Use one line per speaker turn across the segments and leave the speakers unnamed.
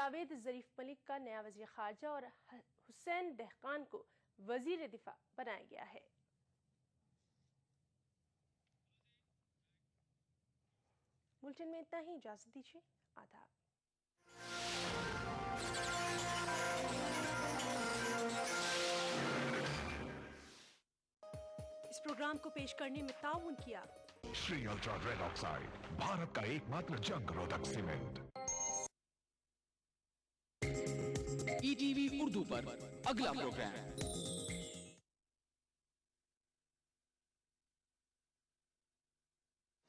जावेद ज़रीफ मलिक का नया वज़ीर ख़ारजा और हुसैन दहकान को वज़ीर दिफा बनाया गया है। बुलेटिन में इतना ही, इजाज़त दीजिए, आदाब। इस प्रोग्राम को पेश करने में ताउन किया
Shree ultra red oxide, Bharat का एकमात्र जंग रोधक सीमेंट।
ईटीवी उर्दू पर अगला program.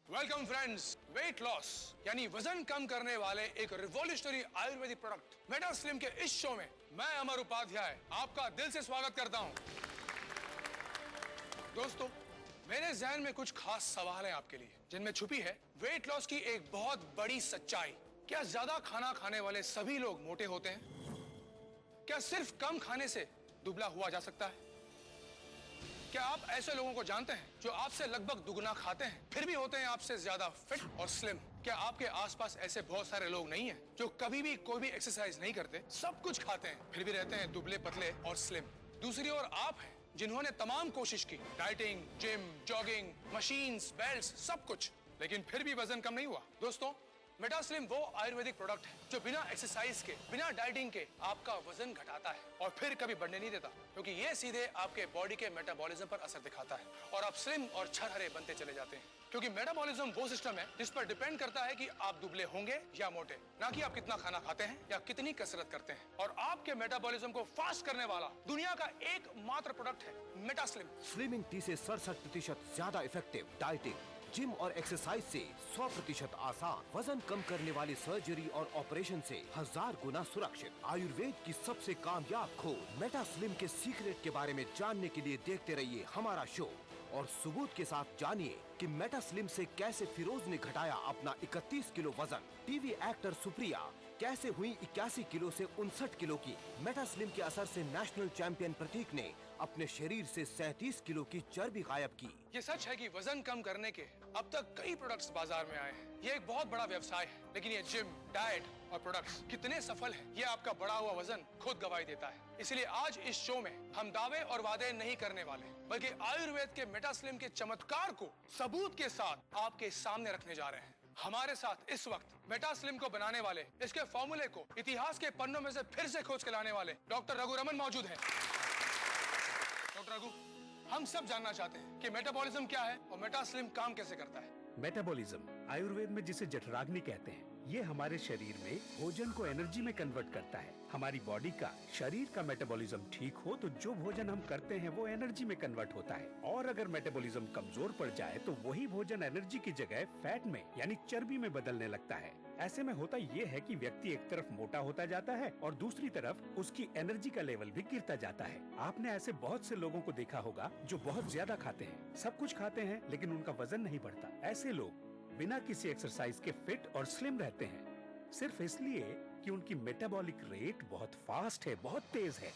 Welcome friends. Weight loss यानी वजन कम करने वाले एक revolutionary Ayurvedic product Meta Slim के इस शो में मैं अमर उपाध्याय आपका दिल से स्वागत करता हूं। दोस्तों, मेरे जहन में कुछ खास सवाल हैं आपके लिए, जिनमें छुपी है वेट लॉस की एक बहुत बड़ी सच्चाई। क्या ज्यादा खाना खाने वाले सभी लोग मोटे होते हैं? क्या सिर्फ कम खाने से दुबला हुआ जा सकता है? क्या आप ऐसे लोगों को जानते हैं जो आपसे लगभग दुगना खाते हैं फिर भी होते हैं आपसे ज्यादा फिट और स्लिम? क्या आपके आसपास ऐसे बहुत सारे लोग नहीं हैं जो कभी भी कोई भी एक्सरसाइज नहीं करते, सब कुछ खाते हैं फिर भी रहते हैं दुबले पतले और स्लिम? दूसरी ओर आप हैं जिन्होंने तमाम कोशिश की, dieting, gym, jogging, machines, belts, सब कुछ, लेकिन फिर भी वजन कम नहीं हुआ। दोस्तों, मेटा स्लिम वो आयुर्वेदिक प्रोडक्ट है जो बिना एक्सरसाइज के, बिना डाइटिंग के आपका वजन घटाता है और फिर कभी बढ़ने नहीं देता, क्योंकि ये सीधे आपके बॉडी के मेटाबॉलिज्म पर असर दिखाता है और आप स्लिम और छरहरे बनते चले जाते हैं। क्योंकि मेटाबॉलिज्म वो सिस्टम है जिस पर डिपेंड करता है कि आप दुबले होंगे या मोटे, ना कि आप कितना खाना खाते हैं या कितनी कसरत करते हैं। और आपके मेटाबॉलिज्म को फास्ट करने वाला दुनिया का एकमात्र प्रोडक्ट है मेटा स्लिम।
स्लिमिंग टी से 67% ज्यादा इफेक्टिव, डाइटिंग, जिम और एक्सरसाइज से 100% आसान, वजन कम करने वाली सर्जरी और ऑपरेशन से 1000 गुना सुरक्षित, आयुर्वेद की सबसे कामयाब खोज मेटा स्लिम के सीक्रेट के बारे में जानने के लिए देखते रहिए हमारा शो और सबूत के साथ जानिए कि मेटा स्लिम से कैसे फिरोज ने घटाया अपना 31 किलो वजन। टीवी एक्टर सुप्रिया कैसे हुई 81 किलो से 59 किलो की। मेटा स्लिम के असर से नेशनल चैंपियन प्रतीक ने अपने शरीर से 37 किलो की चर्बी गायब की।
ये सच है कि वजन कम करने के अब तक कई प्रोडक्ट्स बाजार में आए हैं। ये एक बहुत बड़ा व्यवसाय है, लेकिन ये जिम, डाइट और प्रोडक्ट्स कितने सफल हैं, ये आपका बढ़ा हुआ वजन खुद गवाही देता है। इसलिए आज इस शो में हम दावे और वादे नहीं करने वाले, बल्कि आयुर्वेद के मेटा स्लिम के चमत्कार को सबूत के साथ आपके सामने रखने जा रहे हैं। हमारे साथ इस वक्त मेटा स्लिम को बनाने वाले, इसके फॉर्मूले को इतिहास के पन्नों में से फिर से खोज के लाने वाले डॉक्टर रघु रमन मौजूद हैं। डॉक्टर रघु, हम सब जानना चाहते हैं कि मेटाबॉलिज्म क्या है और मेटा स्लिम काम कैसे करता है।
मेटाबॉलिज्म आयुर्वेद में जिसे जठराग्नि कहते हैं, ये हमारे शरीर में भोजन को एनर्जी में कन्वर्ट करता है। हमारी बॉडी का, शरीर का मेटाबॉलिज्म ठीक हो तो जो भोजन हम करते हैं वो एनर्जी में कन्वर्ट होता है, और अगर मेटाबॉलिज्म कमजोर पड़ जाए तो वही भोजन एनर्जी की जगह फैट में यानी चर्बी में बदलने लगता है। ऐसे में होता ये है कि व्यक्ति एक तरफ मोटा होता जाता है और दूसरी तरफ उसकी एनर्जी का लेवल भी गिरता जाता है। आपने ऐसे बहुत से लोगों को देखा होगा जो बहुत ज्यादा खाते हैं, सब कुछ खाते हैं, लेकिन उनका वजन नहीं बढ़ता। ऐसे लोग बिना किसी एक्सरसाइज के फिट और स्लिम रहते हैं, सिर्फ इसलिए कि उनकी मेटाबॉलिक रेट बहुत फास्ट है, बहुत तेज है।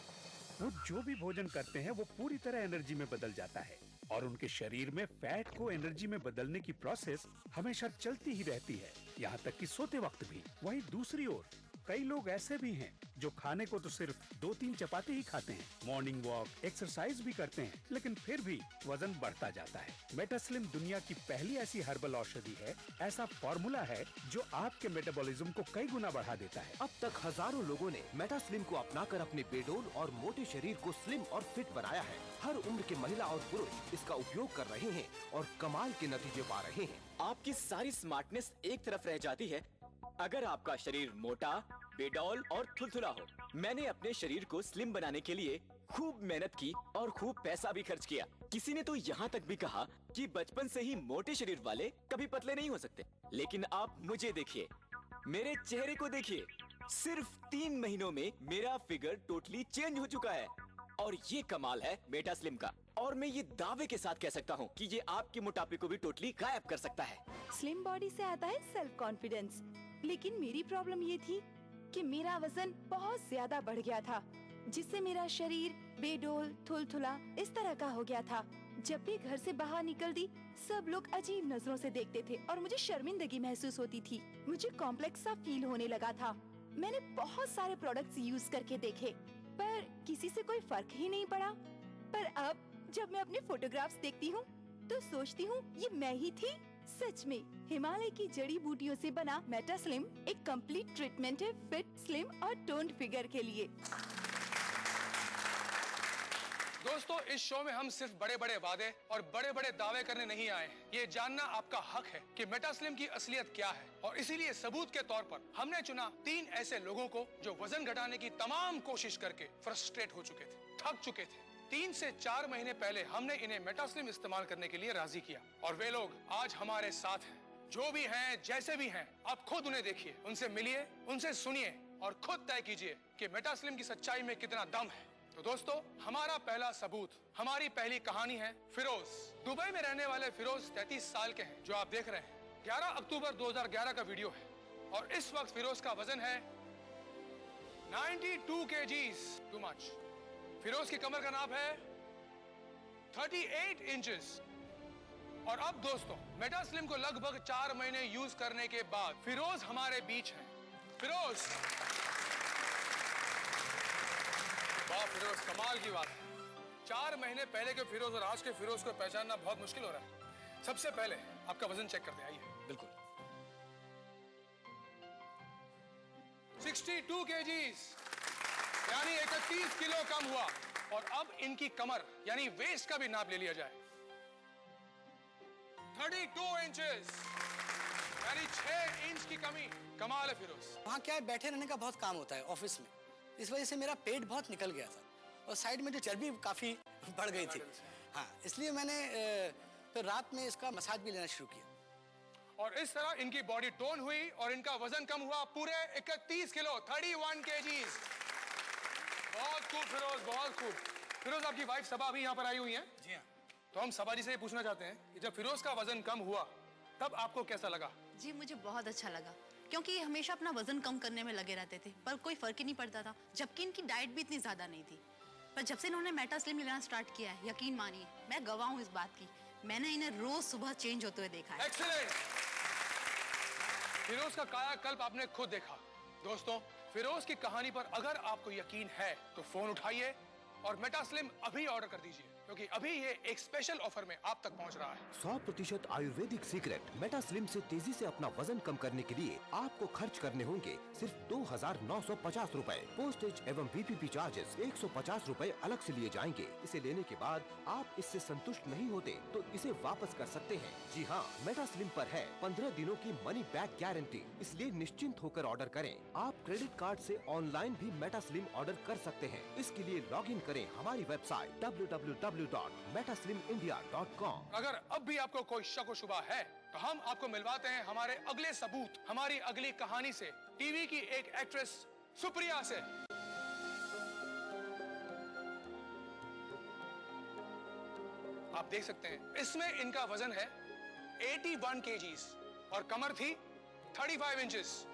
वो जो भी भोजन करते हैं वो पूरी तरह एनर्जी में बदल जाता है और उनके शरीर में फैट को एनर्जी में बदलने की प्रोसेस हमेशा चलती ही रहती है, यहाँ तक कि सोते वक्त भी। वहीं दूसरी ओर कई लोग ऐसे भी हैं जो खाने को तो सिर्फ 2-3 चपाती ही खाते हैं, मॉर्निंग वॉक, एक्सरसाइज भी करते हैं, लेकिन फिर भी वजन बढ़ता जाता है। मेटास्लिम दुनिया की पहली ऐसी हर्बल औषधि है, ऐसा फॉर्मूला है जो आपके मेटाबॉलिज्म को कई गुना बढ़ा देता है।
अब तक हजारों लोगों ने मेटास्लिम को अपनाकर अपने बेडोल और मोटे शरीर को स्लिम और फिट बनाया है। हर उम्र के महिला और पुरुष इसका उपयोग कर रहे हैं और कमाल के नतीजे पा रहे हैं।
आपकी सारी स्मार्टनेस एक तरफ रह जाती है अगर आपका शरीर मोटा, बेडौल और थुलथुला हो। मैंने अपने शरीर को स्लिम बनाने के लिए खूब मेहनत की और खूब पैसा भी खर्च किया। किसी ने तो यहाँ तक भी कहा कि बचपन से ही मोटे शरीर वाले कभी पतले नहीं हो सकते। लेकिन आप मुझे देखिए, मेरे चेहरे को देखिए, सिर्फ 3 महीनों में मेरा फिगर टोटली चेंज हो चुका है। और ये कमाल है मेटा स्लिम का, और मैं ये दावे के साथ कह सकता हूँ कि ये आपके मोटापे को भी टोटली गायब कर सकता है।
स्लिम बॉडी से आता है सेल्फ कॉन्फिडेंस, लेकिन मेरी प्रॉब्लम ये थी कि मेरा वजन बहुत ज्यादा बढ़ गया था, जिससे मेरा शरीर बेडोल, थुलथुला इस तरह का हो गया था। जब भी घर से बाहर निकलती, सब लोग अजीब नजरों से देखते थे और मुझे शर्मिंदगी महसूस होती थी। मुझे कॉम्प्लेक्स सा फील होने लगा था। मैंने बहुत सारे प्रोडक्ट्स यूज करके देखे, पर किसी से कोई फर्क ही नहीं पड़ा। पर अब जब मैं अपने फोटोग्राफ्स देखती हूँ तो सोचती हूँ ये मैं ही थी। सच में हिमालय की जड़ी बूटियों से बना मेटा स्लिम एक कंप्लीट ट्रीटमेंट है फिट, स्लिम और टोन्ड फिगर के लिए।
दोस्तों, इस शो में हम सिर्फ बड़े बड़े वादे और बड़े बड़े दावे करने नहीं आए हैं। ये जानना आपका हक है कि मेटास्लिम की असलियत क्या है, और इसीलिए सबूत के तौर पर हमने चुना 3 ऐसे लोगों को जो वजन घटाने की तमाम कोशिश करके फ्रस्ट्रेट हो चुके थे, थक चुके थे। 3 से 4 महीने पहले हमने इन्हें मेटास्लिम इस्तेमाल करने के लिए राजी किया, और वे लोग आज हमारे साथ हैं। जो भी हैं, जैसे भी हैं, आप खुद उन्हें देखिए, उनसे मिलिए, उनसे सुनिए और खुद तय कीजिए कि मेटास्लिम की सच्चाई में कितना दम है। तो दोस्तों, हमारा पहला सबूत, हमारी पहली कहानी है फिरोज। दुबई में रहने वाले फिरोज 33 साल के हैं, जो आप देख रहे हैं। 11 अक्टूबर 2011 का वीडियो है, और इस वक्त फिरोज का वजन है 92 kgs, टू मच। फिरोज की कमर का नाप है 38 इंचेस। और अब दोस्तों, मेटास्लिम को लगभग 4 महीने यूज करने के बाद फिरोज हमारे बीच है। फिरोज, वाह फिरोज, कमाल की बात है। 4 महीने पहले के फिरोज और आज के फिरोज को पहचानना बहुत मुश्किल हो रहा है। सबसे पहले आपका वजन चेक करते हैं, आइए।
बिल्कुल।
62 kgs, यानी 31 किलो कम हुआ। और अब इनकी कमर यानी वेस्ट का भी नाप ले लिया जाए, 32 इंचेस, यानी 6 इंच की कमी। कमाल है फिरोज।
वहाँ क्या है, बैठे रहने का बहुत काम होता है ऑफिस में, इस वजह से मेरा पेट बहुत निकल गया था और साइड में जो चर्बी काफी बढ़ गई थी। हाँ, इसलिए मैंने तो रात में इसका मसाज भी लेना शुरू किया,
और इस तरह इनकी बॉडी टोन हुई और इनका वजन कम हुआ पूरे 31 किलो, 31 kgs। बहुत खूब फिरोज, बहुत खूब। फिरोज, आपकी वाइफ सबा भी यहाँ पर आई हुई है।
जी हाँ।
तो हम सबा जी से ये पूछना चाहते हैं कि जब फिरोज का वजन कम हुआ तब आपको कैसा लगा?
जी, मुझे बहुत अच्छा लगा, क्योंकि ये हमेशा अपना वजन कम करने में लगे रहते थे, पर कोई फर्क ही नहीं पड़ता था। जबकि इनकी डाइट भी इतनी ज्यादा नहीं थी, पर जब से इन्होंने मेटास्लिम लेना स्टार्ट किया है, यकीन मानिए मैं गवाह हूँ इस बात की, मैंने इन्हें रोज सुबह चेंज होते हुए देखा है।
एक्सीलेंट। फिरोज का कायाकल्प आपने खुद देखा। दोस्तों, फिरोज की कहानी पर अगर आपको यकीन है तो फोन उठाइए और मेटास्लिम अभी ऑर्डर कर दीजिए, क्योंकि अभी ये एक स्पेशल ऑफर में आप तक पहुंच रहा है।
100% आयुर्वेदिक सीक्रेट मेटास्लिम से तेजी से अपना वजन कम करने के लिए आपको खर्च करने होंगे सिर्फ 2,950 रुपए। पोस्टेज एवं BPP चार्जेस 150 रुपए अलग से लिए जाएंगे। इसे लेने के बाद आप इससे संतुष्ट नहीं होते तो इसे वापस कर सकते हैं। जी हाँ, मेटास्लिम पर है 15 दिनों की मनी बैक गारंटी, इसलिए निश्चिंत होकर ऑर्डर करें। आप क्रेडिट कार्ड से ऑनलाइन भी मेटास्लिम ऑर्डर कर सकते हैं। इसके लिए लॉग इन करें हमारी वेबसाइट www.metaslimindia.com।
अगर अब भी आपको कोई शक व शुबा है तो हम आपको मिलवाते हैं हमारे अगले सबूत, हमारी अगली कहानी से, टीवी की एक एक्ट्रेस सुप्रिया से। आप देख सकते हैं, इसमें इनका वजन है 81 kgs और कमर थी 35 इंचेस।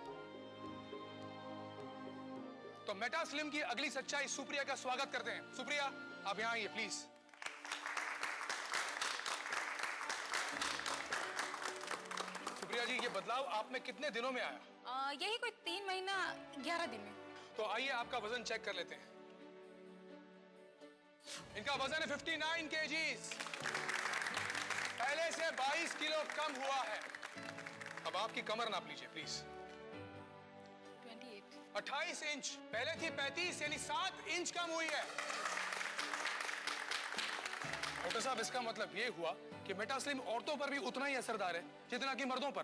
तो मेटास्लिम की अगली सच्चाई सुप्रिया का स्वागत करते हैं। सुप्रिया, आप यहाँ आइए प्लीज। सुप्रिया जी, ये बदलाव आप में कितने दिनों में आया?
यही कोई 3 महीना 11 दिन में।
तो आइए आपका वजन चेक कर लेते हैं। इनका वजन है 59 kgs, पहले से 22 किलो कम हुआ है। अब आपकी कमर नाप लीजिए प्लीज। 28 इंच, पहले थी 35, यानी 7 इंच कम हुई है। डॉक्टर साहब, इसका मतलब ये हुआ कि मेटास्लिम औरतों पर भी उतना ही असरदार है जितना कि मर्दों पर।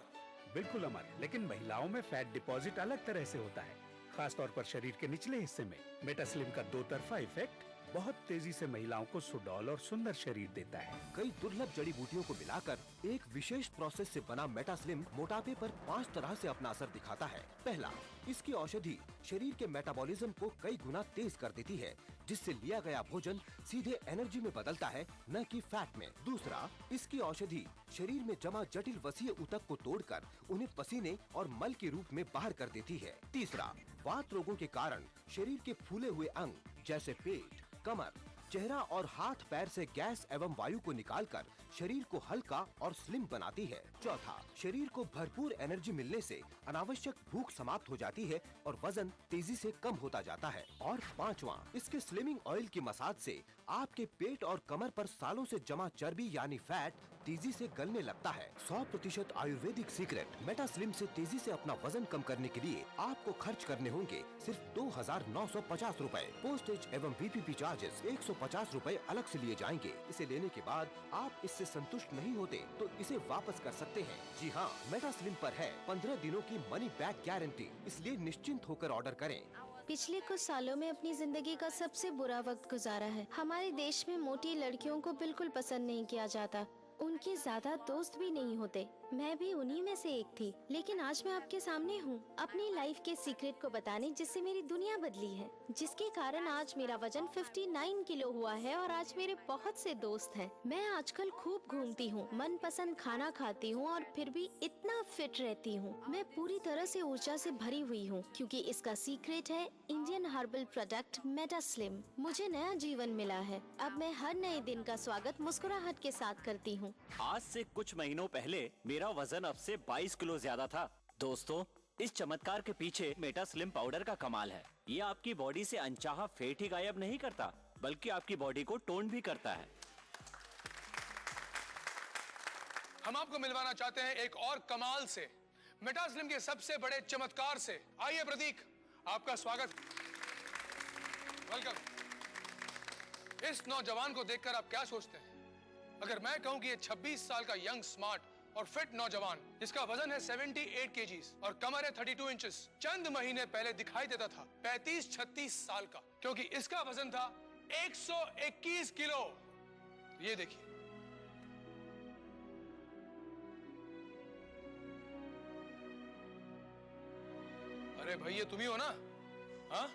बिल्कुल अमर, लेकिन महिलाओं में फैट डिपॉजिट अलग तरह से होता है, खास तौर पर शरीर के निचले हिस्से में। मेटास्लिम का 2 तरफा इफेक्ट बहुत तेजी से महिलाओं को सुडौल और सुंदर शरीर देता है।
कई दुर्लभ जड़ी बूटियों को मिलाकर एक विशेष प्रोसेस से बना मेटास्लिम मोटापे पर 5 तरह से अपना असर दिखाता है। पहला, इसकी औषधि शरीर के मेटाबॉलिज्म को कई गुना तेज कर देती है, जिससे लिया गया भोजन सीधे एनर्जी में बदलता है, न कि फैट में। दूसरा, इसकी औषधि शरीर में जमा जटिल वसीय ऊतक को तोड़कर उन्हें पसीने और मल के रूप में बाहर कर देती है। तीसरा, वात रोगों के कारण शरीर के फूले हुए अंग जैसे पेट, कमर, चेहरा और हाथ पैर से गैस एवं वायु को निकालकर शरीर को हल्का और स्लिम बनाती है। चौथा, शरीर को भरपूर एनर्जी मिलने से अनावश्यक भूख समाप्त हो जाती है और वजन तेजी से कम होता जाता है। और पांचवा, इसके स्लिमिंग ऑयल की मसाज से आपके पेट और कमर पर सालों से जमा चर्बी यानी फैट तेजी से गलने लगता है। 100% आयुर्वेदिक सीक्रेट मेटा स्लिम से तेजी से अपना वजन कम करने के लिए आपको खर्च करने होंगे सिर्फ 2,950 रूपए। पोस्टेज एवं VPP चार्जेस 150 रूपए अलग से लिए जाएंगे। इसे लेने के बाद आप इससे संतुष्ट नहीं होते तो इसे वापस कर सकते हैं। जी हाँ, मेटा स्लिम पर है 15 दिनों की मनी बैक गारंटी, इसलिए निश्चिंत होकर ऑर्डर करें।
पिछले कुछ सालों में अपनी जिंदगी का सबसे बुरा वक्त गुजारा है। हमारे देश में मोटी लड़कियों को बिल्कुल पसंद नहीं किया जाता, उनके ज्यादा दोस्त भी नहीं होते। मैं भी उन्हीं में से एक थी, लेकिन आज मैं आपके सामने हूँ अपनी लाइफ के सीक्रेट को बताने, जिससे मेरी दुनिया बदली है, जिसके कारण आज मेरा वजन 59 किलो हुआ है और आज मेरे बहुत से दोस्त हैं। मैं आजकल खूब घूमती हूँ, मनपसंद खाना खाती हूँ और फिर भी इतना फिट रहती हूँ। मैं पूरी तरह से ऊर्जा से भरी हुई हूँ, क्योंकि इसका सीक्रेट है Indian herbal product Meta slim. मुझे नया जीवन मिला है। अब मैं हर नए दिन का स्वागत मुस्कुराहट के साथ करती हूँ।
आज से कुछ महीनों पहले मेरा वजन अब से 22 किलो ज्यादा था। दोस्तों, इस चमत्कार के पीछे मेटा स्लिम पाउडर का कमाल है। ये आपकी बॉडी से अनचाहा फैट ही गायब नहीं करता, बल्कि आपकी बॉडी को टोन भी करता है।
हम आपको मिलवाना चाहते हैं एक और कमाल से, मेटा स्लिम के सबसे बड़े चमत्कार से। आइए प्रतीक, आपका स्वागत, वेलकम। इस नौजवान को देखकर आप क्या सोचते हैं? अगर मैं कहूं कि ये 26 साल का यंग, स्मार्ट और फिट नौजवान, जिसका वजन है 78 kgs और कमर है 32 इंचेस, चंद महीने पहले दिखाई देता था 35-36 साल का, क्योंकि इसका वजन था 121 किलो। ये देखिए, अरे भाई ये तुम ही हो ना? हाँ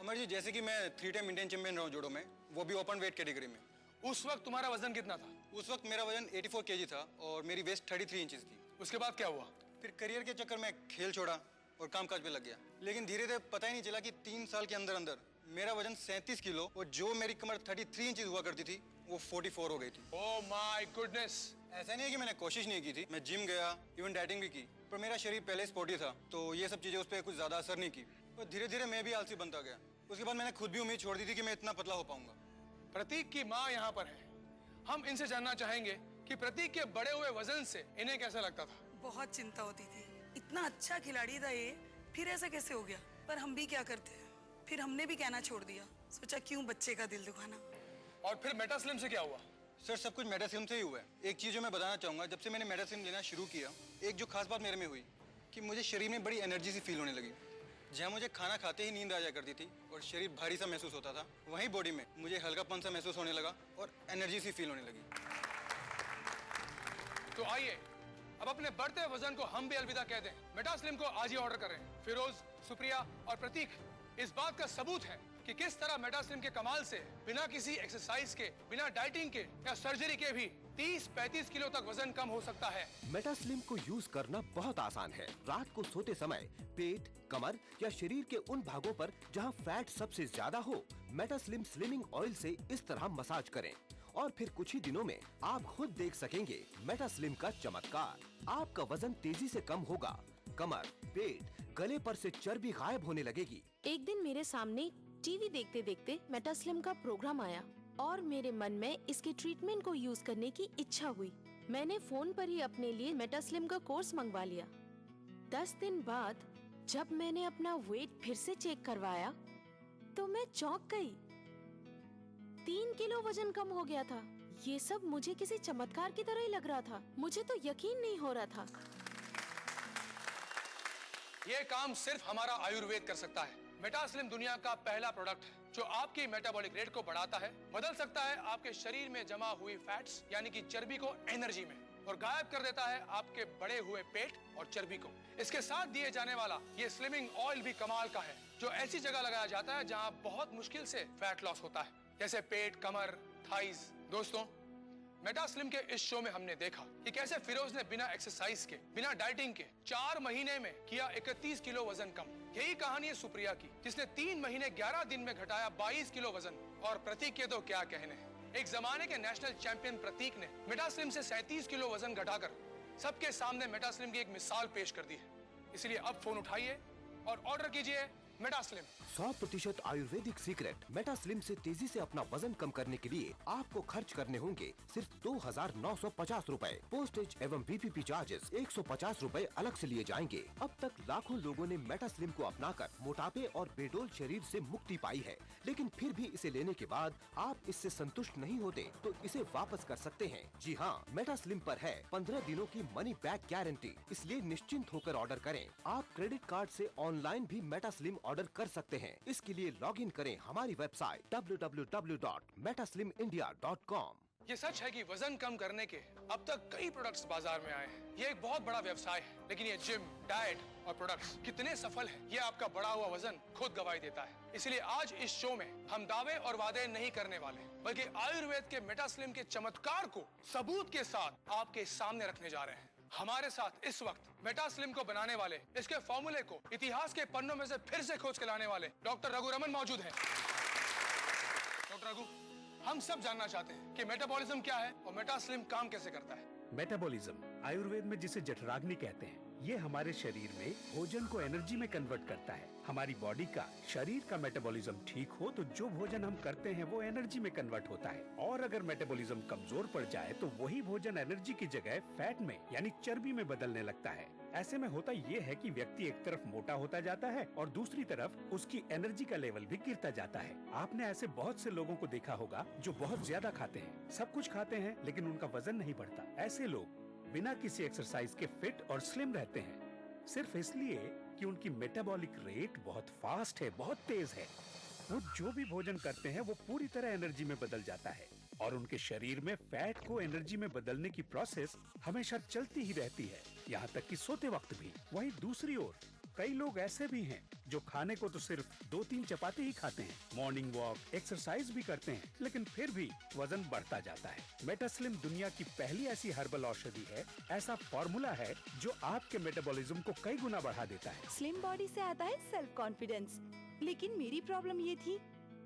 अमर जी, जैसे कि मैं 3 टाइम इंडियन चैंपियन रहा हूँ जूडो में, वो भी ओपन वेट कैटेगरी में।
उस वक्त तुम्हारा वजन कितना था?
उस वक्त मेरा वजन 84 kg था और मेरी वेस्ट 33 इंचेस थी।
उसके बाद क्या हुआ?
फिर करियर के चक्कर में खेल छोड़ा और कामकाज पे लग गया, लेकिन धीरे धीरे पता ही नहीं चला कि 3 साल के अंदर अंदर मेरा वजन 37 किलो और जो मेरी कमर 33 इंचेस हुआ करती थी वो 44 हो गई थी।
Oh my goodness!
ऐसा नहीं है कि मैंने कोशिश नहीं की थी, मैं जिम गया, इवन डाइटिंग भी की, पर मेरा शरीर पहले स्पोर्टी था तो ये सब चीजें उस पर कुछ ज्यादा असर नहीं की। और धीरे धीरे मैं भी आलसी बनता गया। उसके बाद मैंने खुद भी उम्मीद छोड़ दी थी कि मैं इतना पतला हो पाऊंगा।
प्रतीक की माँ यहाँ पर है, हम इनसे जानना चाहेंगे कि प्रतीक के बड़े हुए वजन से इन्हें कैसा लगता था।
बहुत चिंता होती थी, इतना अच्छा खिलाड़ी था ये, फिर ऐसा कैसे हो गया। पर हम भी क्या करते हैं, फिर हमने भी कहना छोड़ दिया, सोचा क्यों बच्चे का दिल दुखाना।
और फिर मेटा स्लिम से क्या हुआ?
सर, सब कुछ मेटा स्लिम से ही हुआ है। एक चीज जो मैं बताना चाहूंगा, जब से मैंने मेटा स्लिम लेना शुरू किया, एक जो खास बात मेरे में हुई कि मुझे शरीर में बड़ी एनर्जी सी फील होने लगी। जहाँ मुझे खाना खाते ही नींद आ जाया करती थी और शरीर भारी सा महसूस होता था, वहीं बॉडी में मुझे हल्कापन सा महसूस होने लगा और एनर्जी सी फील होने लगी।
तो आइए अब अपने बढ़ते वजन को हम भी अलविदा कह दें। मेटा स्लिम को आज ही ऑर्डर करें। फिरोज, सुप्रिया और प्रतीक इस बात का सबूत है कि किस तरह मेटा स्लिम के कमाल से बिना किसी एक्सरसाइज के, बिना डाइटिंग के या सर्जरी के भी 30-35 किलो तक वजन कम हो सकता है।
मेटा स्लिम को यूज करना बहुत आसान है। रात को सोते समय पेट, कमर या शरीर के उन भागों पर जहां फैट सबसे ज्यादा हो, मेटा स्लिम स्लिमिंग ऑयल से इस तरह मसाज करें और फिर कुछ ही दिनों में आप खुद देख सकेंगे मेटा स्लिम का चमत्कार। आपका वजन तेजी से कम होगा, कमर, पेट, गले पर से चर्बी गायब होने लगेगी।
एक दिन मेरे सामने टीवी देखते देखते मेटा स्लिम का प्रोग्राम आया और मेरे मन में इसके ट्रीटमेंट को यूज करने की इच्छा हुई। मैंने फोन पर ही अपने लिए मेटा स्लिम का कोर्स मंगवा लिया। 10 दिन बाद जब मैंने अपना वेट फिर से चेक करवाया तो मैं चौंक गई। 3 किलो वजन कम हो गया था। ये सब मुझे किसी चमत्कार की तरह ही लग रहा था। मुझे तो यकीन नहीं हो रहा था।
ये काम सिर्फ हमारा आयुर्वेद कर सकता है। मेटा स्लिम दुनिया का पहला प्रोडक्ट है जो आपकी मेटाबॉलिक रेट को बढ़ाता है, बदल सकता है आपके शरीर में जमा हुई फैट्स यानी कि चर्बी को एनर्जी में, और गायब कर देता है आपके बढ़े हुए पेट और चर्बी को। इसके साथ दिए जाने वाला ये स्लिमिंग ऑयल भी कमाल का है, जो ऐसी जगह लगाया जाता है जहां बहुत मुश्किल से फैट लॉस होता है, जैसे पेट, कमर, थाइज। दोस्तों, मेटा स्लिम के इस शो में हमने देखा कि कैसे फिरोज ने बिना एक्सरसाइज के, बिना डाइटिंग के 4 महीने में किया 31 किलो वजन कम। यही कहानी है सुप्रिया की, जिसने 3 महीने 11 दिन में घटाया 22 किलो वजन। और प्रतीक के तो क्या कहने, एक जमाने के नेशनल चैंपियन प्रतीक ने मेटास्लिम से 37 किलो वजन घटाकर सबके सामने मेटास्लिम की एक मिसाल पेश कर दी है। इसलिए अब फोन उठाइए और ऑर्डर कीजिए मेटास्लिम।
100% आयुर्वेदिक सीक्रेट मेटास्लिम से तेजी से अपना वजन कम करने के लिए आपको खर्च करने होंगे सिर्फ 2,950 रूपए। पोस्टेज एवं बीपीपी चार्जेस 150 रूपए अलग से लिए जाएंगे। अब तक लाखों लोगों ने मेटास्लिम को अपनाकर मोटापे और बेडोल शरीर से मुक्ति पाई है, लेकिन फिर भी इसे लेने के बाद आप इससे संतुष्ट नहीं होते तो इसे वापस कर सकते हैं। जी हाँ, मेटास्लिम पर है 15 दिनों की मनी बैक गारंटी, इसलिए निश्चिंत होकर ऑर्डर करें। आप क्रेडिट कार्ड से ऑनलाइन भी मेटास्लिम ऑर्डर कर सकते हैं। इसके लिए लॉगिन करें हमारी वेबसाइट www.metaslimindia.com।
ये सच है कि वजन कम करने के अब तक कई प्रोडक्ट्स बाजार में आए हैं। ये एक बहुत बड़ा व्यवसाय है, लेकिन ये जिम, डाइट और प्रोडक्ट्स कितने सफल हैं, ये आपका बढ़ा हुआ वजन खुद गवाही देता है। इसलिए आज इस शो में हम दावे और वादे नहीं करने वाले, बल्कि आयुर्वेद के मेटास्लिम के चमत्कार को सबूत के साथ आपके सामने रखने जा रहे हैं। हमारे साथ इस वक्त मेटास्लिम को बनाने वाले, इसके फॉर्मूले को इतिहास के पन्नों में से फिर से खोज के लाने वाले डॉक्टर रघु रमन मौजूद हैं। डॉक्टर रघु, हम सब जानना चाहते हैं कि मेटाबॉलिज्म क्या है और मेटास्लिम काम कैसे करता है।
मेटाबॉलिज्म आयुर्वेद में जिसे जठराग्नि कहते हैं, ये हमारे शरीर में भोजन को एनर्जी में कन्वर्ट करता है। हमारी बॉडी का, शरीर का मेटाबॉलिज्म ठीक हो तो जो भोजन हम करते हैं वो एनर्जी में कन्वर्ट होता है, और अगर मेटाबॉलिज्म कमजोर पड़ जाए तो वही भोजन एनर्जी की जगह फैट में यानी चर्बी में बदलने लगता है। ऐसे में होता ये है कि व्यक्ति एक तरफ मोटा होता जाता है और दूसरी तरफ उसकी एनर्जी का लेवल भी गिरता जाता है। आपने ऐसे बहुत से लोगों को देखा होगा जो बहुत ज्यादा खाते हैं, सब कुछ खाते हैं, लेकिन उनका वजन नहीं बढ़ता। ऐसे लोग बिना किसी एक्सरसाइज के फिट और स्लिम रहते हैं, सिर्फ इसलिए कि उनकी मेटाबॉलिक रेट बहुत फास्ट है, बहुत तेज है। वो जो भी भोजन करते हैं वो पूरी तरह एनर्जी में बदल जाता है, और उनके शरीर में फैट को एनर्जी में बदलने की प्रोसेस हमेशा चलती ही रहती है, यहाँ तक कि सोते वक्त भी। वहीं दूसरी ओर कई लोग ऐसे भी हैं जो खाने को तो सिर्फ 2-3 चपाती ही खाते हैं, मॉर्निंग वॉक, एक्सरसाइज भी करते हैं, लेकिन फिर भी वजन बढ़ता जाता है। मेटास्लिम दुनिया की पहली ऐसी हर्बल औषधि है, ऐसा फॉर्मूला है जो आपके मेटाबॉलिज्म को कई गुना बढ़ा देता है।
स्लिम बॉडी से आता है सेल्फ कॉन्फिडेंस, लेकिन मेरी प्रॉब्लम ये थी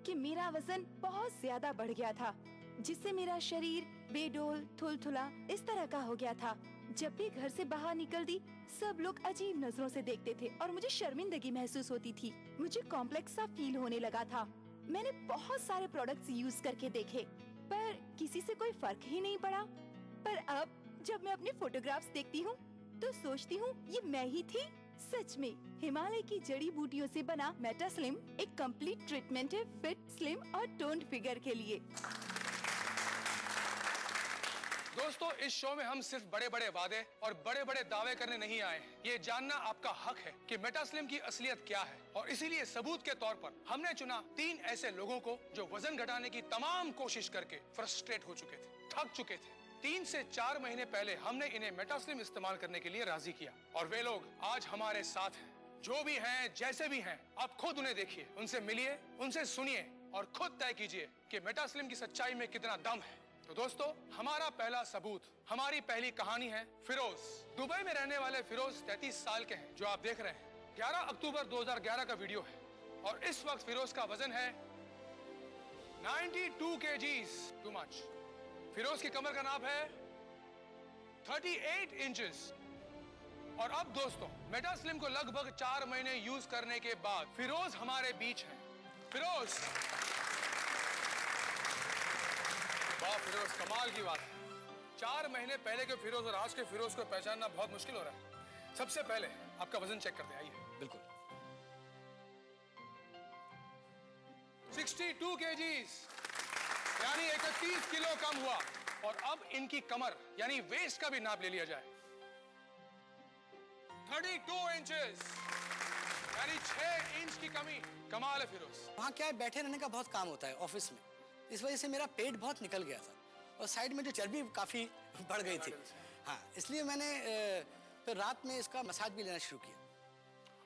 कि मेरा वजन बहुत ज्यादा बढ़ गया था, जिससे मेरा शरीर बेडोल, थुलथुला इस तरह का हो गया था। जब भी घर से बाहर निकलती सब लोग अजीब नजरों से देखते थे और मुझे शर्मिंदगी महसूस होती थी। मुझे कॉम्प्लेक्स सा फील होने लगा था। मैंने बहुत सारे प्रोडक्ट्स यूज करके देखे, पर किसी से कोई फर्क ही नहीं पड़ा। पर अब जब मैं अपने फोटोग्राफ्स देखती हूँ तो सोचती हूँ ये मैं ही थी। सच में हिमालय की जड़ी बूटियों से बना मेटास्लिम एक कंप्लीट ट्रीटमेंट है फिट, स्लिम और टोन्ड फिगर के लिए।
दोस्तों, इस शो में हम सिर्फ बड़े बड़े वादे और बड़े बड़े दावे करने नहीं आए हैं। ये जानना आपका हक है कि मेटास्लिम की असलियत क्या है, और इसीलिए सबूत के तौर पर हमने चुना 3 ऐसे लोगों को जो वजन घटाने की तमाम कोशिश करके फ्रस्ट्रेट हो चुके थे, थक चुके थे। 3 से 4 महीने पहले हमने इन्हें मेटास्लिम इस्तेमाल करने के लिए राजी किया, और वे लोग आज हमारे साथ हैं। जो भी हैं, जैसे भी हैं, आप खुद उन्हें देखिए, उनसे मिलिए, उनसे सुनिए और खुद तय कीजिए कि मेटास्लिम की सच्चाई में कितना दम है। तो दोस्तों, हमारा पहला सबूत, हमारी पहली कहानी है फिरोज। दुबई में रहने वाले फिरोज 33 साल के हैं, जो आप देख रहे हैं। 11 अक्टूबर 2011 का वीडियो है, और इस वक्त फिरोज का वजन है 92 kgs, टू मच। फिरोज की कमर का नाप है 38 इंचेस। और अब दोस्तों, मेटास्लिम को लगभग 4 महीने यूज करने के बाद फिरोज हमारे बीच हैं। फिरोज, वाह फिरोज, कमाल की बात है। 4 महीने पहले के फिरोज और आज के फिरोज को पहचानना बहुत मुश्किल हो रहा है। सबसे पहले आपका वजन चेक करते हैं, आइए।
बिल्कुल।
62 kgs, यानी 31 किलो कम हुआ। और अब इनकी कमर यानी वेस्ट का भी नाप ले लिया जाए, 32 इंचेस, यानी 6 इंच की कमी। कमाल है फिरोज।
वहाँ क्या है, बैठे रहने का बहुत काम होता है ऑफिस में, इस वजह से मेरा पेट बहुत निकल गया था और साइड में जो चर्बी काफ़ी बढ़ गई थी। हाँ, इसलिए मैंने फिर रात में इसका मसाज भी लेना शुरू किया,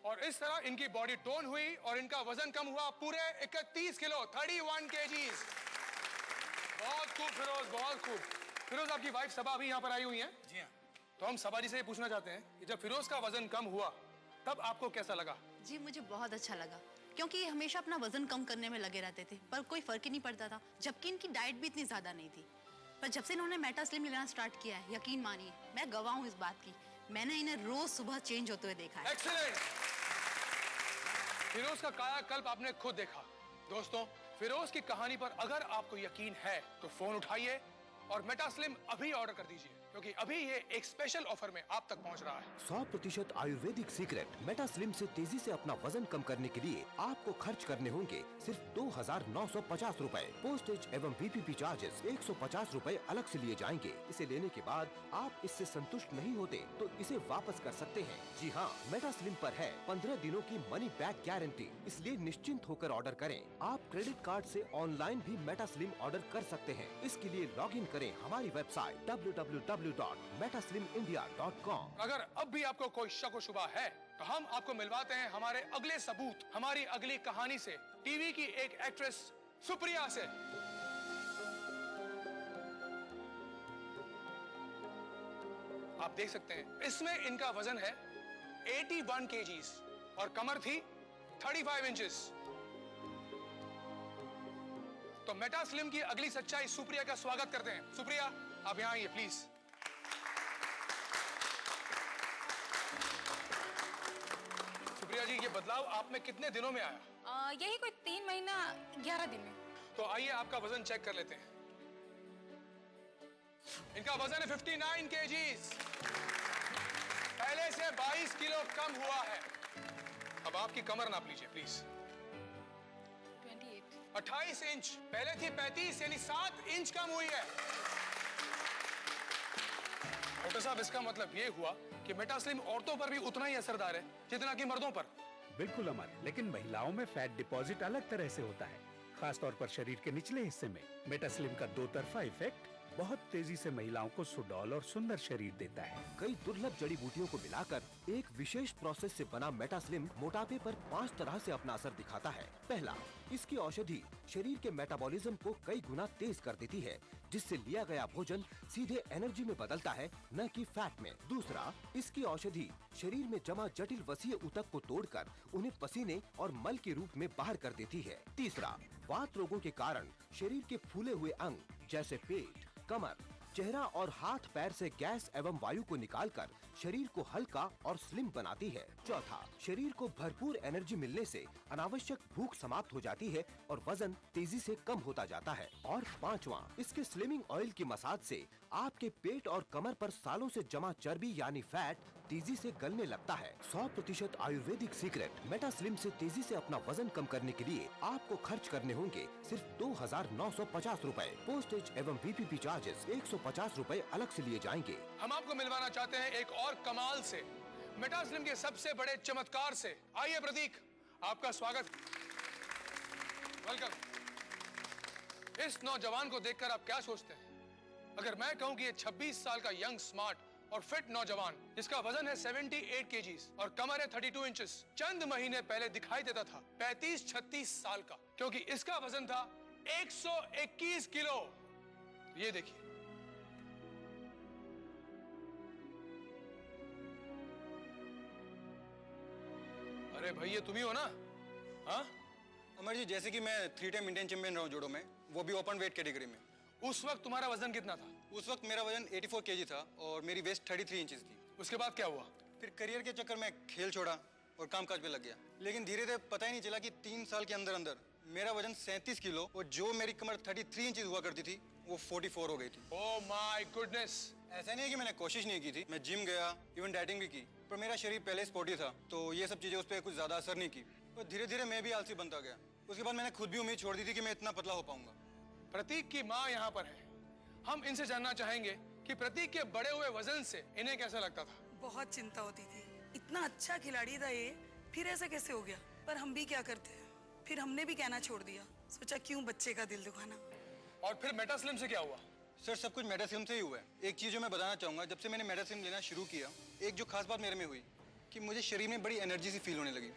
और इस तरह इनकी बॉडी टोन हुई और इनका वजन कम हुआ पूरे 31 किलो, 31 kgs। बहुत खूब फिरोज, बहुत खूब। फिरोज, आपकी वाइफ सबा भी यहाँ पर आई हुई है।
जी हाँ।
तो हम सबा जी से ये पूछना चाहते हैं कि जब फिरोज का वजन कम हुआ तब आपको कैसा लगा?
जी मुझे बहुत अच्छा लगा क्योंकि ये हमेशा अपना वजन कम करने में लगे रहते थे पर कोई फर्क ही नहीं पड़ता था, जबकि इनकी डाइट भी इतनी ज्यादा नहीं थी। पर जब से इन्होंने मेटा स्लिम लेना स्टार्ट किया है, यकीन मानिए मैं गवाह हूँ इस बात की, मैंने इन्हें रोज सुबह चेंज होते हुए देखा है।
एक्सीलेंट। फिरोज का कायाकल्प आपने खुद देखा। दोस्तों, फिरोज की कहानी पर अगर आपको यकीन है तो फोन उठाइए और मेटा स्लिम अभी ऑर्डर कर दीजिए, क्योंकि अभी ये एक स्पेशल ऑफर में आप तक पहुंच रहा है।
100% आयुर्वेदिक सीक्रेट मेटा स्लिम से तेजी से अपना वजन कम करने के लिए आपको खर्च करने होंगे सिर्फ 2,950 रूपए। पोस्टेज एवं VPP चार्जेस 150 रूपए अलग से लिए जाएंगे। इसे लेने के बाद आप इससे संतुष्ट नहीं होते तो इसे वापस कर सकते हैं। जी हाँ, मेटा स्लिम पर है 15 दिनों की मनी बैक गारंटी, इसलिए निश्चिंत होकर ऑर्डर करें। आप क्रेडिट कार्ड से ऑनलाइन भी मेटा स्लिम ऑर्डर कर सकते हैं। इसके लिए लॉग इन करें हमारी वेबसाइट www.metaSlimIndia.com।
अगर अब भी आपको कोई शक व शुबा है तो हम आपको मिलवाते हैं हमारे अगले सबूत, हमारी अगली कहानी से, टीवी की एक एक्ट्रेस सुप्रिया से। आप देख सकते हैं इसमें इनका वजन है 81 kgs और कमर थी 35 इंचेस। तो मेटा स्लिम की अगली सच्चाई सुप्रिया का स्वागत करते हैं। सुप्रिया, आप यहाँ आइए प्लीज। सुप्रिया जी, ये बदलाव आप में कितने दिनों में आया?
यही कोई 3 महीना 11 दिन में।
तो आइए आपका वजन चेक कर लेते हैं। इनका वजन है 59 kgs, पहले से 22 किलो कम हुआ है। अब आपकी कमर नाप लीजिए प्लीज। 28 इंच, पहले थी 35, यानी 7 इंच कम हुई है। डॉक्टर साहब, इसका मतलब ये हुआ कि मेटा स्लिम औरतों पर भी उतना ही असरदार है जितना कि मर्दों पर।
बिल्कुल अमर, लेकिन महिलाओं में फैट डिपॉजिट अलग तरह से होता है, खास तौर पर शरीर के निचले हिस्से में। मेटा स्लिम का दो तरफा इफेक्ट बहुत तेजी से महिलाओं को सुडौल और सुंदर शरीर देता है।
कई दुर्लभ जड़ी बूटियों को मिलाकर एक विशेष प्रोसेस से बना मेटा स्लिम मोटापे पर 5 तरह से अपना असर दिखाता है। पहला, इसकी औषधि शरीर के मेटाबॉलिज्म को कई गुना तेज कर देती है, जिससे लिया गया भोजन सीधे एनर्जी में बदलता है, न कि फैट में। दूसरा, इसकी औषधि शरीर में जमा जटिल वसीय ऊतक को तोड़कर उन्हें पसीने और मल के रूप में बाहर कर देती है। तीसरा, वात रोगों के कारण शरीर के फूले हुए अंग जैसे पेट, कमर, चेहरा और हाथ पैर से गैस एवं वायु को निकालकर शरीर को हल्का और स्लिम बनाती है। चौथा, शरीर को भरपूर एनर्जी मिलने से अनावश्यक भूख समाप्त हो जाती है और वजन तेजी से कम होता जाता है। और पांचवा, इसके स्लिमिंग ऑयल की मसाज से आपके पेट और कमर पर सालों से जमा चर्बी यानी फैट तेजी से गलने लगता है। 100% आयुर्वेदिक सीक्रेट मेटा स्लिम से तेजी से अपना वजन कम करने के लिए आपको खर्च करने होंगे सिर्फ 2,950 रूपए। पोस्टेज एवं VPP चार्जेस 150 रूपए अलग से लिए जाएंगे।
हम आपको मिलवाना चाहते हैं एक और कमाल से, मेटा स्लिम के सबसे बड़े चमत्कार से। आइए प्रतीक, आपका स्वागत। वेलकम। इस नौजवान को देखकर आप क्या सोचते हैं? अगर मैं कहूं कि ये 26 साल का यंग, स्मार्ट और फिट नौजवान, जिसका वजन है 78 kgs और कमर है 32 इंचेस, चंद महीने पहले दिखाई देता था 35-36 साल का, क्योंकि इसका वजन था 121 किलो। ये देखिए, अरे भाई ये तुम ही हो ना? हाँ
अमर जी, जैसे कि मैं 3 टाइम इंडियन चैंपियन रहा हूँ जोड़ो में, वो भी ओपन वेट कैटेगरी में।
उस वक्त तुम्हारा वजन कितना था?
उस वक्त मेरा वजन 84 kg था और मेरी वेस्ट 33 इंचेस थी।
उसके बाद क्या हुआ?
फिर करियर के चक्कर में खेल छोड़ा और कामकाज पे लग गया, लेकिन धीरे धीरे पता ही नहीं चला कि 3 साल के अंदर अंदर मेरा वजन 37 किलो और जो मेरी कमर 33 इंचेस हुआ करती थी वो 44 हो गई थी।
Oh my goodness.
ऐसा नहीं है कि मैंने कोशिश नहीं की थी, मैं जिम गया, इवन डाइटिंग भी की, पर मेरा शरीर पहले स्पोर्टी था तो ये सब चीजें उस पर कुछ ज्यादा असर नहीं की। और धीरे धीरे मैं भी आलसी बनता गया। उसके बाद मैंने खुद भी उम्मीद छोड़ दी थी कि मैं इतना पतला हो पाऊंगा।
प्रतीक की माँ यहाँ पर है, हम इनसे जानना चाहेंगे कि प्रतीक के बड़े हुए वजन से इन्हें कैसा लगता था।
बहुत चिंता होती थी, इतना अच्छा खिलाड़ी था ये, फिर ऐसा कैसे हो गया। पर हम भी क्या करते हैं, फिर हमने भी कहना छोड़ दिया, सोचा क्यों बच्चे का दिल दुखाना।
और फिर मेटा स्लिम से क्या हुआ?
सर, सब कुछ मेटा स्लिम से ही हुआ है। एक चीज जो मैं बताना चाहूंगा, जब से मैंने मेटा स्लिम लेना शुरू किया, एक जो खास बात मेरे में हुई कि मुझे शरीर में बड़ी एनर्जी सी फील होने लगी।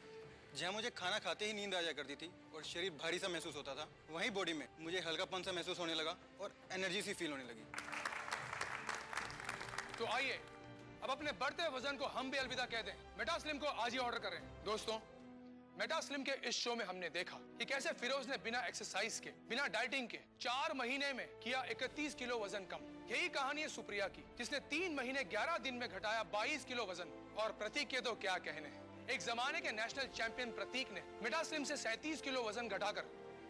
जहाँ मुझे खाना खाते ही नींद आ जाया करती थी और शरीर भारी सा महसूस होता था, वहीं बॉडी में मुझे हल्कापन सा महसूस होने लगा और एनर्जी सी फील होने लगी।
तो आइए अब अपने बढ़ते वजन को हम भी अलविदा कह दें, मेटा स्लिम को आज ही ऑर्डर करें। दोस्तों, मेटा स्लिम के इस शो में हमने देखा कि कैसे फिरोज ने बिना एक्सरसाइज के, बिना डाइटिंग के 4 महीने में किया 31 किलो वजन कम। यही कहानी है सुप्रिया की, जिसने 3 महीने 11 दिन में घटाया 22 किलो वजन। और प्रतीक के तो क्या कहने हैं। एक जमाने के नेशनल चैंपियन प्रतीक ने मेटा स्लिम से 37 किलो वजन घटाकर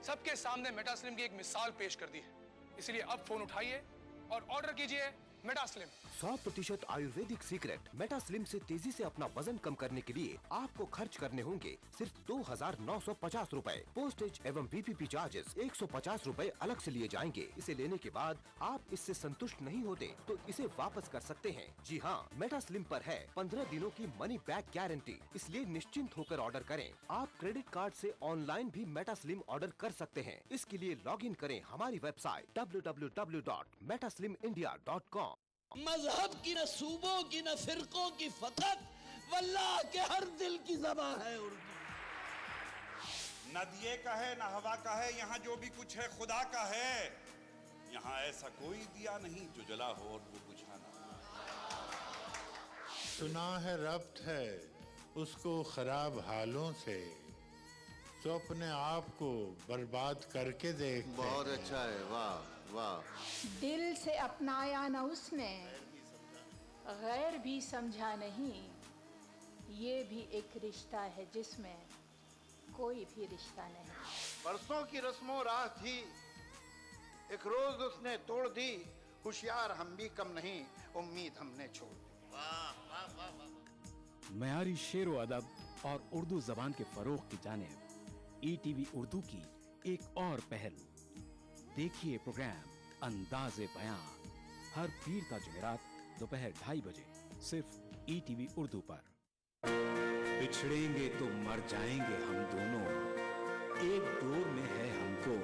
सबके सामने मेटा स्लिम की एक मिसाल पेश कर दी है। इसलिए अब फोन उठाइए और ऑर्डर कीजिए Meta slim.
100% Ayurvedic secret Meta slim से तेजी से अपना वजन कम करने के लिए आपको खर्च करने होंगे सिर्फ 2,950 रूपए। पोस्टेज एवं PPP चार्जेस 150 रूपए अलग से लिए जाएंगे। इसे लेने के बाद आप इससे संतुष्ट नहीं होते तो इसे वापस कर सकते हैं। जी हाँ, मेटा स्लिम पर है 15 दिनों की मनी बैक गारंटी, इसलिए निश्चिंत होकर ऑर्डर करें। आप क्रेडिट कार्ड से ऑनलाइन भी मेटा स्लिम ऑर्डर कर सकते हैं। इसके लिए लॉग इन करें हमारी वेबसाइट www.metaslimindia.com।
मजहब की न सूबों की न फिरकों की फकत वल्लाह के हर दिल की ज़बान है उर्दू।
न दिए का है न हवा का है, यहाँ जो भी कुछ है खुदा का है। यहाँ ऐसा कोई दिया नहीं जो जला हो और वो बुझा ना।
सुना है रब्त है उसको खराब हालों से, तो अपने आप को बर्बाद करके देख।
बहुत अच्छा है, वाह वाह।
दिल से अपनाया न उसने, गैर भी समझा नहीं। ये भी एक रिश्ता है जिसमें कोई भी रिश्ता नहीं।
बरसों की रस्मों राह थी, एक रोज उसने तोड़ दी। होशियार हम भी कम नहीं, उम्मीद हमने छोड़ दी। वाह वाह वाह वाह।
मयारी शेर व अदब और उर्दू जबान के फरोग की जानिब ETV उर्दू की एक और पहल। देखिए प्रोग्राम अंदाज़े बयां हर पीर का जुमेरात दोपहर 2:30 बजे सिर्फ ETV उर्दू पर। बिछड़ेंगे तो मर जाएंगे हम दोनों, एक डोर में है हमको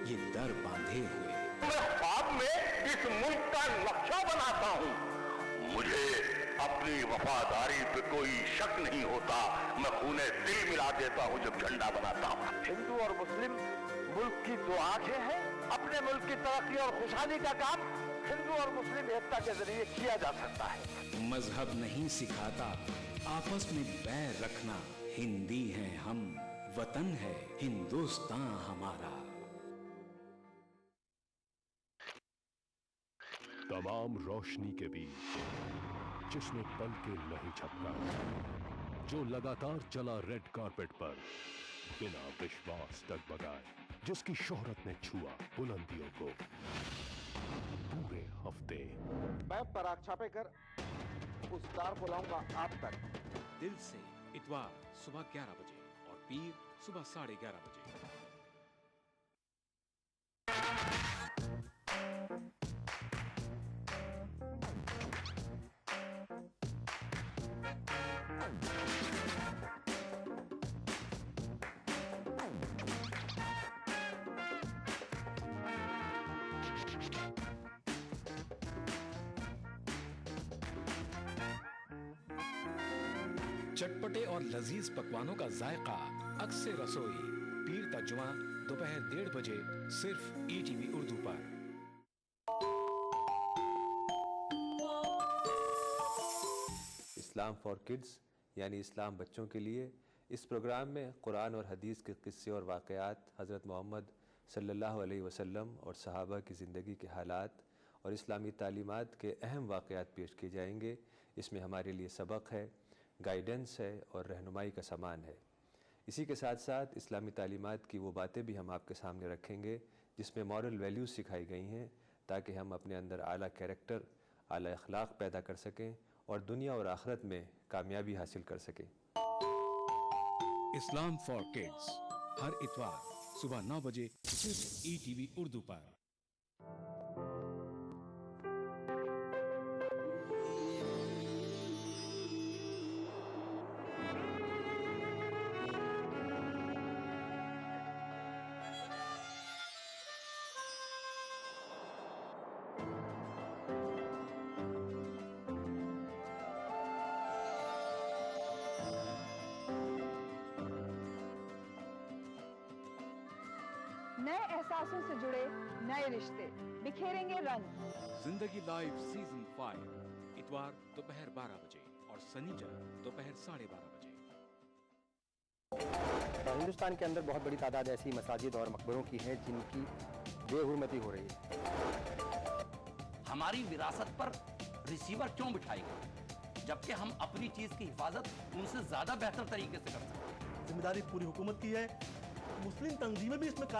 ये दर बांधे हुए।
मैं ख्वाब में इस मुल्क का नक्शा बनाता हूँ। मुझे अपनी वफादारी पे कोई शक नहीं होता। मैं खूने दिल मिला देता हूँ जब झंडा बनाता हूँ। हिंदू और मुस्लिम मुल्क की 2 आंखें हैं। अपने मुल्क की तरक्की और खुशहाली का काम हिंदू और मुस्लिम एकता के जरिए किया जा सकता है।
मजहब नहीं सिखाता आपस में बैर रखना। हिंदी हैं हम, वतन है हिंदुस्तान हमारा।
तमाम रोशनी के बीच जिसने पल के नहीं झपका, जो लगातार चला रेड कारपेट पर बिना विश्वास डगमगाए, जिसकी शोहरत ने छुआ बुलंदियों को पूरे हफ्ते।
मैं पराग छापे कर उस तार को लाऊंगा आप तक।
दिल से इतवार सुबह 11 बजे और पीर सुबह 11:30 बजे। चटपटे और लजीज पकवानों का जायका अक्सर रसोई पीर ता जुमा दोपहर 1:30 बजे सिर्फ ETV उर्दू पर।
इस्लाम फॉर किड्स यानी इस्लाम बच्चों के लिए, इस प्रोग्राम में कुरान और हदीस के किस्से और वाक़यात, हज़रत मोहम्मद सल्लल्लाहु अलैहि वसल्लम और सहाबा की ज़िंदगी के हालात और इस्लामी तालीमात के अहम वाक़यात पेश किए जाएंगे। इसमें हमारे लिए सबक है, गाइडेंस है और रहनुमाई का सामान है। इसी के साथ साथ इस्लामी तालीमात की वो बातें भी हम आपके सामने रखेंगे जिसमें मॉरल वैल्यूज़ सिखाई गई हैं, ताकि हम अपने अंदर आला कैरेक्टर, आला अखलाक पैदा कर सकें और दुनिया और आखिरत में कामयाबी हासिल कर सकें।
इस्लाम फॉर किड्स हर इतवार सुबह 9 बजे सिर्फ ETV उर्दू पर।
नए एहसासों से जुड़े नए रिश्ते बिखेरेंगे रंग।
जिंदगी लाइव सीजन 5 इतवार दोपहर 12 बजे और शनिचर दोपहर 12:30 बजे।
हिंदुस्तान के अंदर बहुत बड़ी तादाद ऐसी मसाजिद और मकबरों की है जिनकी बेहुरमती हो रही है।
हमारी विरासत पर रिसीवर क्यों बिठाएगा, जबकि हम अपनी चीज की हिफाजत उनसे ज्यादा बेहतर तरीके से कर सकते हैं।
जिम्मेदारी पूरी हुकूमत की है, मुस्लिम तंजीमें भी इसमें